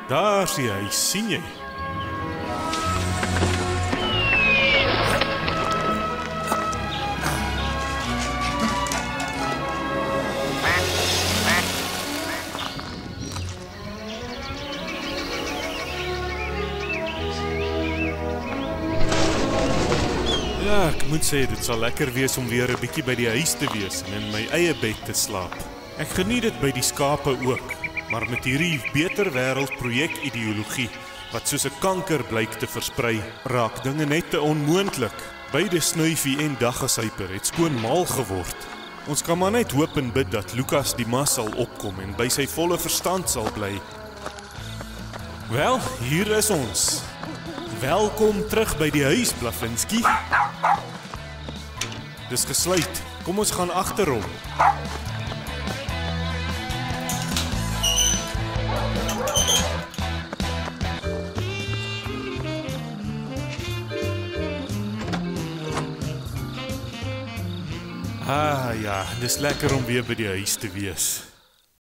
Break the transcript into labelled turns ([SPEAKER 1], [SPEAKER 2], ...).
[SPEAKER 1] Daar is die huis, sien jy? Ja, ek moet sê, dit sal lekker wees om weer 'n bietjie by die huis te wees en in my eie bed te slaap. Ek geniet dit by die skape ook, maar met hierdie beter wêreld projek-ideologie wat soos 'n kanker blyk te versprei, raak dinge net te onmoontlik. Beide Snuifie en Daggesuiper het skoon mal geword. Ons kan maar net hoop en bid dat Lukas die mas sal opkom en by sy volle verstand sal bly. Wel, hier is ons. Welkom terug by die huis, Blavinski. Dis gesluit. Kom ons gaan agterom. Ah ja, dis lekker om weer by die huis te wees.